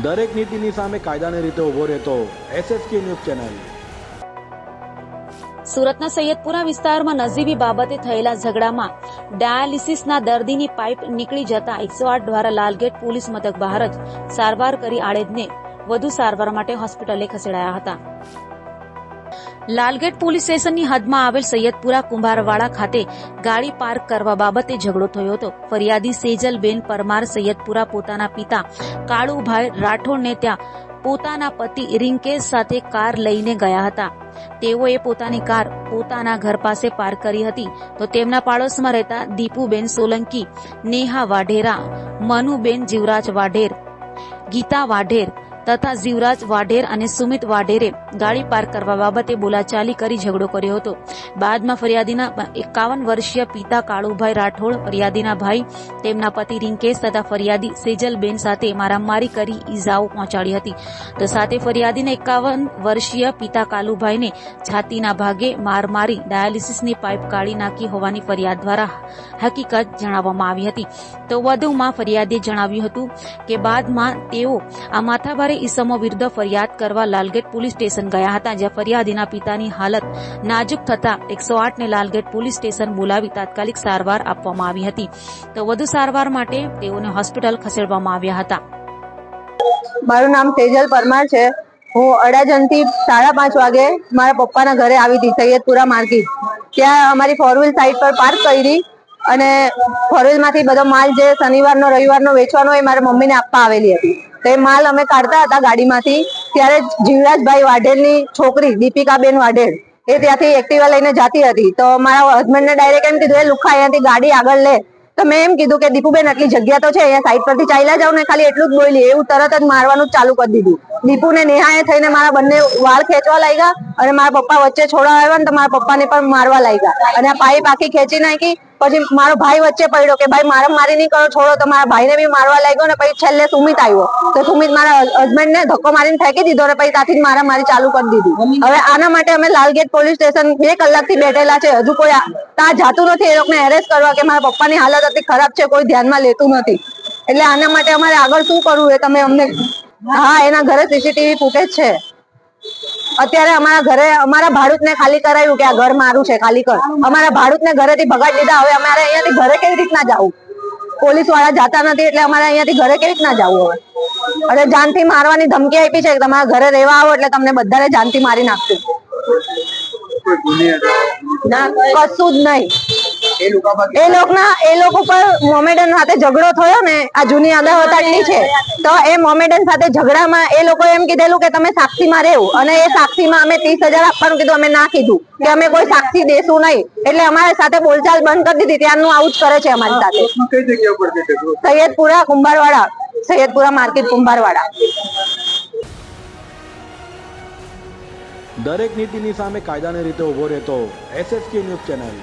દરેક નીતિની સામે કાયદાની રીતે ઉભો રહેતો SSK ન્યૂઝ ચેનલ। સુરતના સૈયદપુરા વિસ્તારમાં નજીવી બાબતે થયેલા ઝઘડામાં ડાયાલિસિસના દર્દીની પાઇપ નીકળી જતા 108 દ્વારા લાલગેટ પોલીસ મથક બહાર જ સારવાર કરી આળેજને વધુ સારવાર માટે હોસ્પિટલે ખસેડાયા હતા। લાલગેટ પોલીસ સ્ટેશનની હદમાં આવેલ સૈયદપુરા કુંભારવાડા ખાતે ગાડી પાર્ક કરવા બાબતે ઝઘડો થયો હતો। ફરિયાદી સેજલબેન પરમાર સૈયદપુરા પોતાના પિતા કાળુભાઈ રાઠોડને ત્યાં પોતાના પતિ રિંકેશ સાથે કાર લઈને ગયા હતા। તેઓએ પોતાની કાર પોતાના ઘર પાસે પાર્ક કરી હતી તો તેમના પાડોશમાં રહેતા દીપુબેન સોલંકી, નેહા વાઢેરા, મનુબેન જીવરાજ વાઢેર, ગીતા વાઢેર તથા જીવરાજ વાઢેર અને સુમિત વાઢેરે ગાડી પાર્ક કરવા બાબતે બોલાચાલી કરી ઝઘડો કર્યો હતો। બાદમાં ફરિયાદીના 51 વર્ષીય પિતા કાળુભાઈ રાઠોડ, ફરિયાદીના ભાઈ, તેમના પતિ રિંકેશ તથા ફરિયાદી સેજલબેન સાથે મારામારી કરી ઈજાઓ પહોંચાડી હતી। તો સાથે ફરિયાદીના 51 વર્ષીય પિતા કાલુભાઈને છાતીના ભાગે માર મારી ડાયાલિસિસની પાઇપ કાઢી નાખી હોવાની ફરિયાદ દ્વારા હકીકત જણાવવામાં આવી હતી। તો વધુમાં ફરિયાદીએ જણાવ્યું હતું કે બાદમાં તેઓ આ માથાભારે ઈસમો વિરુદ્ધ ફરિયાદ કરવા લાલગેટ પોલીસ સ્ટેશન ગયા હતા, જ્યાં ફરિયાદીના પિતાની હાલત નાજુક થતા 108 ને લાલગેટ પોલીસ સ્ટેશન બોલાવી તાત્કાલિક સારવાર આપવામાં આવી હતી। તો વધુ સારવાર માટે તેઓને હોસ્પિટલ ખસેડવામાં આવ્યા હતા। મારું નામ સેજલ પરમાર છે। હું અડાજણથી 5:30 વાગે મારા પપ્પાના ઘરે આવી હતી સૈયદપુરા માર્કેટ। ત્યાં અમારી 4 વ્હીલ સાઈડ પર પાર્ક કરી અને 4 વ્હીલ માંથી બધો માલ જે શનિવારનો રવિવારનો વેચવાનો એ મારા મમ્મીને આપવા આવેલી હતી। તે માલ અમે કાઢતા હતા ગાડીમાંથી, ત્યારે જીવરાજભાઈ વાઢેરની છોકરી દીપિકાબેન વાઢેર એ ત્યાંથી એક્ટિવા લઈને જતી હતી। તો મારા હસબન્ડને ડાયરેક્ટ એમ કીધું, એ લુખા અહીંયાથી ગાડી આગળ લે। તો મેં એમ કીધું કે દીપુબેન આટલી જગ્યા તો છે, અહીંયા સાઈડ પરથી ચાલ્યા જાવ ને, ખાલી એટલું જ બોલી। એવું તરત જ મારવાનું ચાલુ કરી દીધું। દીપુ ને નેહાએ થઈને મારા બંને વાળ ખેંચવા લાગ્યા અને મારા પપ્પા વચ્ચે છોડાવ્યા આવ્યા ને તો મારા પપ્પાને પણ મારવા લાગ્યા અને આ પાઇપ આખી ખેંચી નાખી। પછી મારો ભાઈ વચ્ચે પડ્યો કે ભાઈ મારા મારી નહીં કરો, છોડો। તો મારા ભાઈને બી મારવા લાગ્યો ને પછી છેલ્લે સુમિત આવ્યો તો સુમિત મારા હસબન્ડ ને ધક્કો મારીને ફેંકી દીધો ને પછી ત્યાંથી મારા મારી ચાલુ કરી દીધી। હવે આના માટે અમે લાલગેટ પોલીસ સ્ટેશન 2 કલાકથી બેઠેલા છે, હજુ કોઈ ત્યાં જાતું નથી એ લોકોને એરેસ્ટ કરવા કે મારા પપ્પાની હાલત એટલી ખરાબ છે, કોઈ ધ્યાનમાં લેતું નથી। એટલે આના માટે અમારે આગળ શું કરવું એ તમે અમને। હા, એના ઘરે સીસીટીવી ફૂટેજ છે। અત્યારે અમારા ઘરે અમારા ભાડૂતને ખાલી કરાવ્યું કે આ ઘર મારું છે, ખાલી કર। અમારા ભાડૂતને ઘરેથી ભગાડી દીધા। હવે અમારે અહીંયાથી ઘરે કેવી રીતના જવું? પોલીસ વાળા જાતા નથી એટલે અમારે અહીંયાથી ઘરે કેવી રીતના જવું? હવે અને જાનથી મારવાની ધમકી આપી છે કે તમારા ઘરે રહેવા આવો એટલે તમને બધાને જાનથી મારી નાખશું। ના, કશું જ નહીં। એ લોકો પર મોમેડન સાથે ઝઘડો થયો ને, આ જૂની અદાવત આટલી છે તો એ મોમેડન સાથે ઝઘડામાં એ લોકો એમ કીધેલું કે તમે સાક્ષીમાં રહેવું અને એ સાક્ષીમાં અમે 30,000 આપવાનું કીધું। અમે ના કીધું કે અમે કોઈ સાક્ષી દેશું નહીં, એટલે અમારી સાથે બોલચાલ બંધ કરી દીધી। ત્યારનું આવું જ કરે છે અમારી સાથે। સૈયદપુરા કુંભારવાડા, સૈયદપુરા માર્કેટ કુંભારવાડા। દરેક નીતિની સામે કાયદાની રીતે ઉભો રહેતો SSK ન્યૂઝ ચેનલ।